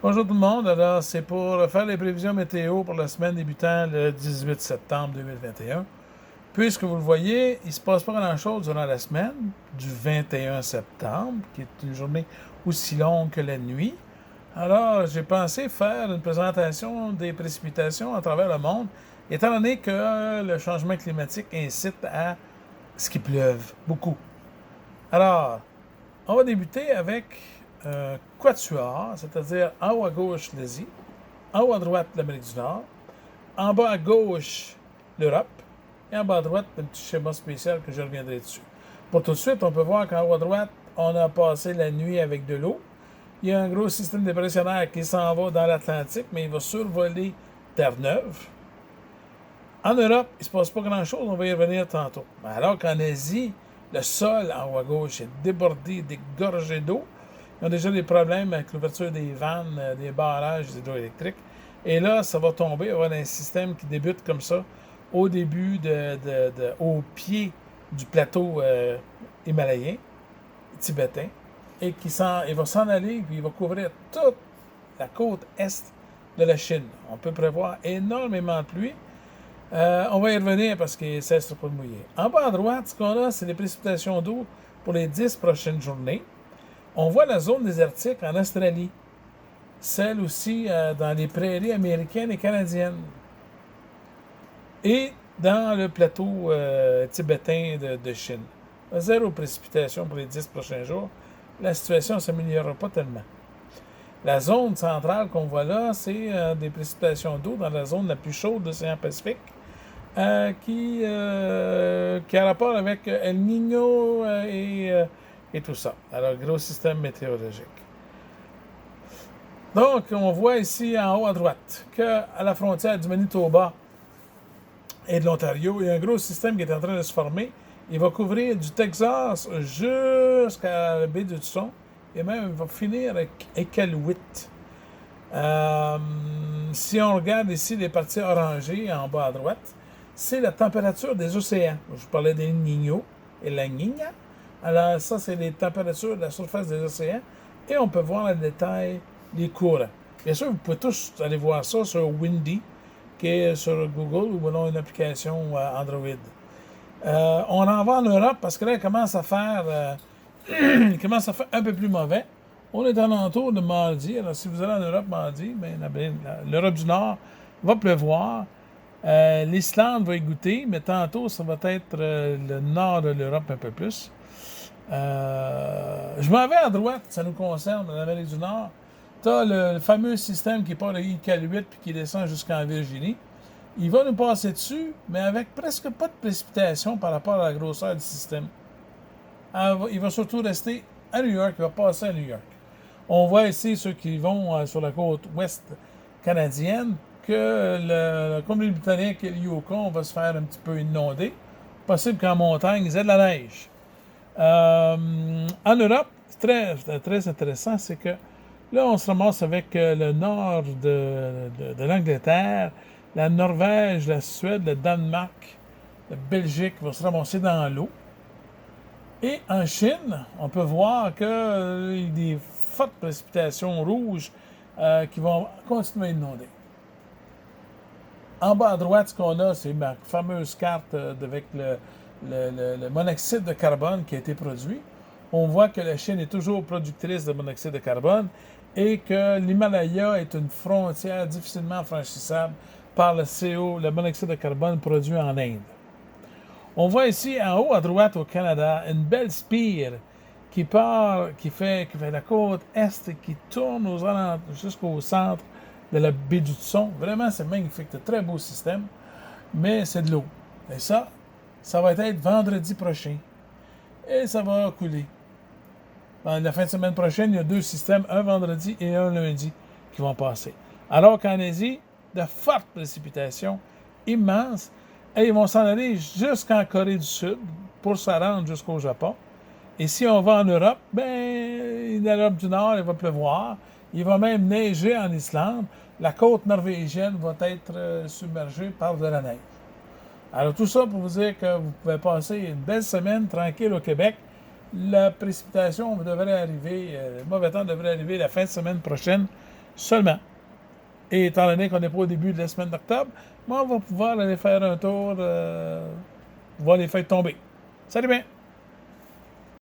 Bonjour tout le monde. Alors, c'est pour faire les prévisions météo pour la semaine débutant le 18 septembre 2021. Puisque vous le voyez, il ne se passe pas grand-chose durant la semaine du 21 septembre, qui est une journée aussi longue que la nuit. Alors, j'ai pensé faire une présentation des précipitations à travers le monde, étant donné que le changement climatique incite à ce qu'il pleuve beaucoup. Alors, on va débuter avec quatuor, c'est-à-dire en haut à gauche l'Asie, en haut à droite l'Amérique du Nord, en bas à gauche l'Europe, et en bas à droite un petit schéma spécial que je reviendrai dessus. Pour tout de suite, on peut voir qu'en haut à droite, on a passé la nuit avec de l'eau. Il y a un gros système dépressionnaire qui s'en va dans l'Atlantique, mais il va survoler Terre-Neuve. En Europe, il ne se passe pas grand-chose, on va y revenir tantôt. Alors qu'en Asie, le sol en haut à gauche est débordé, dégorgé d'eau. Ils ont déjà des problèmes avec l'ouverture des vannes, des barrages hydroélectriques. Et là, ça va tomber, il va y avoir un système qui débute comme ça, au début, au pied du plateau himalayen, tibétain, et il va s'en aller, puis il va couvrir toute la côte est de la Chine. On peut prévoir énormément de pluie. On va y revenir parce qu'il ne cesse pas de mouiller. En bas à droite, ce qu'on a, c'est les précipitations d'eau pour les 10 prochaines journées. On voit la zone désertique en Australie, celle aussi dans les prairies américaines et canadiennes, et dans le plateau tibétain de Chine. Zéro précipitation pour les 10 prochains jours. La situation ne s'améliorera pas tellement. La zone centrale qu'on voit là, c'est des précipitations d'eau dans la zone la plus chaude de l'océan Pacifique, qui a rapport avec El Niño et tout ça. Alors, gros système météorologique. Donc, on voit ici en haut à droite qu'à la frontière du Manitoba et de l'Ontario, il y a un gros système qui est en train de se former. Il va couvrir du Texas jusqu'à la baie du Hudson et même il va finir avec Iqaluit. Si on regarde ici les parties orangées en bas à droite, c'est la température des océans. Je vous parlais des Niño et la Niña. Alors ça, c'est les températures de la surface des océans. Et on peut voir en détail les courants. Bien sûr, vous pouvez tous aller voir ça sur Windy, qui est sur Google ou une application Android. On en va en Europe parce que là, il commence à faire un peu plus mauvais. On est en entour de mardi. Alors, si vous allez en Europe mardi, l'Europe du Nord va pleuvoir. L'Islande va y goûter, mais tantôt, ça va être le nord de l'Europe un peu plus. Je m'en vais à droite, ça nous concerne, en Amérique du Nord. Tu as le fameux système qui part de Iqaluit puis qui descend jusqu'en Virginie. Il va nous passer dessus, mais avec presque pas de précipitation par rapport à la grosseur du système. Il va surtout rester à New York, il va passer à New York. On voit ici ceux qui vont sur la côte ouest canadienne que la Colombie-Britannique et le Yukon va se faire un petit peu inonder. Possible qu'en montagne, ils aient de la neige. En Europe, c'est très intéressant, c'est que là, on se ramasse avec le nord de l'Angleterre, la Norvège, la Suède, le Danemark, la Belgique vont se ramasser dans l'eau. Et en Chine, on peut voir qu'il y a des fortes précipitations rouges qui vont continuer à inonder. En bas à droite, ce qu'on a, c'est ma fameuse carte avec le monoxyde de carbone qui a été produit. On voit que la Chine est toujours productrice de monoxyde de carbone et que l'Himalaya est une frontière difficilement franchissable par le monoxyde de carbone produit en Inde. On voit ici en haut à droite au Canada une belle spire qui fait la côte est et qui tourne jusqu'au centre de la baie du Hudson. Vraiment, c'est magnifique, de très beau système, mais c'est de l'eau. Et ça va être vendredi prochain. Et ça va couler. Dans la fin de semaine prochaine, il y a deux systèmes, un vendredi et un lundi, qui vont passer. Alors qu'en Asie, de fortes précipitations immenses, et ils vont s'en aller jusqu'en Corée du Sud pour se rendre jusqu'au Japon. Et si on va en Europe, dans l'Europe du Nord, il va pleuvoir. Il va même neiger en Islande. La côte norvégienne va être submergée par de la neige. Alors tout ça pour vous dire que vous pouvez passer une belle semaine tranquille au Québec. La précipitation devrait arriver, le mauvais temps devrait arriver la fin de semaine prochaine seulement. Et étant donné qu'on n'est pas au début de la semaine d'octobre, moi, on va pouvoir aller faire un tour, voir les feuilles tomber. Salut bien!